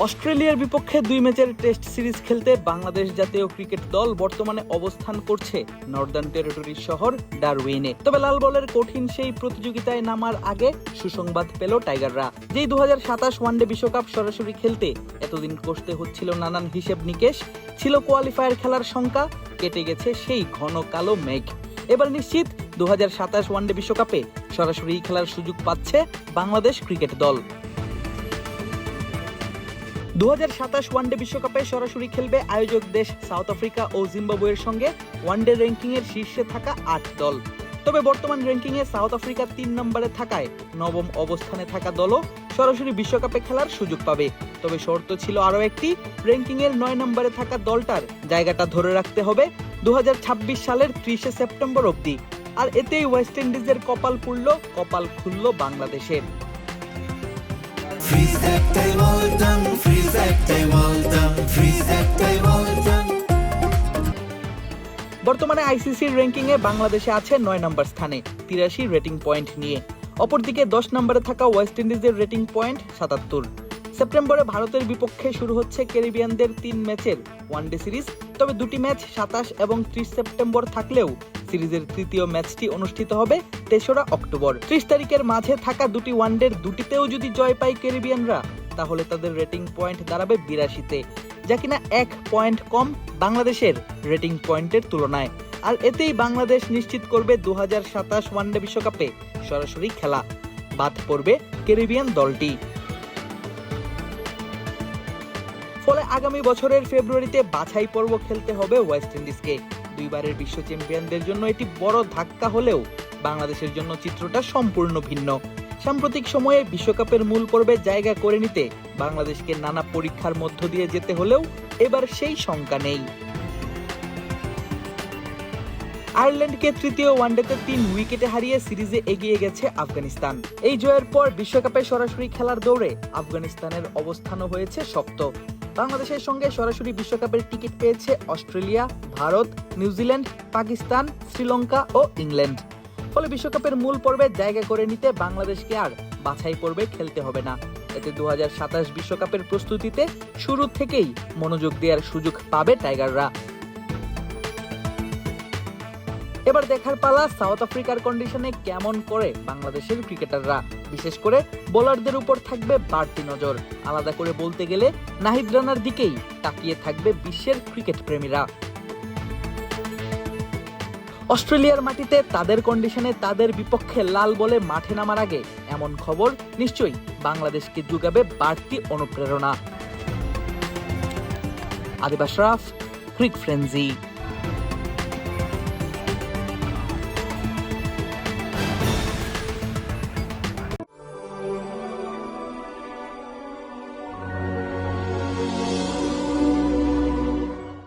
অস্ট্রেলিয়ার বিপক্ষে 2 ম্যাচের টেস্ট সিরিজ খেলতে বাংলাদেশ জাতীয় ক্রিকেট দল বর্তমানে অবস্থান করছে নর্দার্ন টেরিটরির শহর ডারউইনে। তবে লাল বলের কঠিন সেই প্রতিযোগিতায় নামার আগে সুসংবাদ পেল টাইগাররা। যেই 2027 ওয়ানডে বিশ্বকাপ সরাসরি খেলতে এতদিন কষতে হচ্ছিল নানান হিসেব নিকেশ, ছিল কোয়ালিফায়ার খেলার শঙ্কা, কেটে গেছে সেই ঘন কালো মেঘ। এবার নিশ্চিত 2027 ওয়ানডে বিশ্বকাপে সরাসরি খেলার সুযোগ পাচ্ছে বাংলাদেশ ক্রিকেট দল। 2027 ওয়ানডে বিশ্বকাপে সরাসরি খেলবে আয়োজক দেশ সাউথ আফ্রিকা ও জিম্বাবুয়ের সঙ্গে ওয়ানডে র্যাঙ্কিংয়ের শীর্ষে থাকা 8 দল। তবে বর্তমান র্যাঙ্কিংয়ে সাউথ আফ্রিকা 3 নম্বরে থাকায় নবম অবস্থানে থাকা দলও সরাসরি বিশ্বকাপে খেলার সুযোগ পাবে। তবে শর্ত ছিল আরও একটি, র্যাঙ্কিংয়ের 9 নম্বরে থাকা দলটার জায়গাটা ধরে রাখতে হবে 2026 সালের 30 সেপ্টেম্বর অবধি। আর এতেই ওয়েস্ট ইন্ডিজের কপাল খুলল বাংলাদেশের। বর্তমানে আইসিসির র্যাঙ্কিংয়ে বাংলাদেশে আছে 9 নম্বর স্থানে 83 রেটিং পয়েন্ট নিয়ে। অপরদিকে 10 নম্বরে থাকা ওয়েস্ট ইন্ডিজের রেটিং পয়েন্ট 77। সেপ্টেম্বরে ভারতের বিপক্ষে শুরু হচ্ছে ক্যারিবিয়ানদের 3 ম্যাচের ওয়ানডে সিরিজ। তবে দুটি ম্যাচ 27 এবং 30 সেপ্টেম্বর থাকলেও সিরিজের তৃতীয় ম্যাচটি অনুষ্ঠিত হবে 3রা অক্টোবর। 30 তারিখের মাঝে থাকা দুটি ওয়ানডের দুটিতেও যদি জয় পায় ক্যারিবিয়ানরা, তাহলে তাদের রেটিং পয়েন্ট দাঁড়াবে 82-তে, যা কিনা 1 পয়েন্ট কম বাংলাদেশের রেটিং পয়েন্টের তুলনায়। আর এতেই বাংলাদেশ নিশ্চিত করবে 2027 ওয়ানডে বিশ্বকাপে সরাসরি খেলা। বাদ পড়বে ক্যারিবিয়ান দলটি। ফলে আগামী বছরের ফেব্রুয়ারিতে বাছাই পর্ব খেলতে হবে ওয়েস্ট ইন্ডিজকে। দুইবারের বিশ্ব চ্যাম্পিয়নদের জন্য এটি বড় ধাক্কা হলেও বাংলাদেশের জন্য চিত্রটা সম্পূর্ণ ভিন্ন। সাম্প্রতিক সময়ে বিশ্বকাপের মূল পর্বে জায়গা করে নিতে বাংলাদেশকে নানা পরীক্ষার মধ্য দিয়ে যেতে হলেও এবার সেই শঙ্কা নেই। আয়ারল্যান্ডকে তৃতীয় ওয়ানডেতে 3 উইকেটে হারিয়ে সিরিজে এগিয়ে গেছে আফগানিস্তান। এই জয়ের পর বিশ্বকাপে সরাসরি খেলার দৌড়ে আফগানিস্তানের অবস্থানও হয়েছে শক্ত। বাংলাদেশের সঙ্গে সরাসরি বিশ্বকাপের টিকিট পেয়েছে অস্ট্রেলিয়া, ভারত, নিউজিল্যান্ড, পাকিস্তান, শ্রীলঙ্কা ও ইংল্যান্ড। ফলে বিশ্বকাপের মূল পর্বে জায়গা করে নিতে বাংলাদেশকে আর বাছাই পর্বে খেলতে হবে না। এতে 2027 বিশ্বকাপের প্রস্তুতিতে শুরু থেকেই মনোযোগ দেওয়ার সুযোগ পাবে টাইগাররা। এবার দেখার পালা সাউথ আফ্রিকার কন্ডিশনে কেমন করে বাংলাদেশের ক্রিকেটাররা। বিশেষ করে বোলারদের উপর থাকবে বাড়তি নজর। আলাদা করে বলতে গেলে নাহিদ রানার দিকেই তাকিয়ে থাকবে বিশ্বের ক্রিকেট প্রেমীরা। অস্ট্রেলিয়ার মাটিতে তাদের কন্ডিশনে তাদের বিপক্ষে লাল বলে মাঠে নামার আগে এমন খবর নিশ্চয়ই বাংলাদেশকে যোগাবে বাড়তি অনুপ্রেরণা। আদিব আশরাফ, ক্রিক ফ্রেন্জি।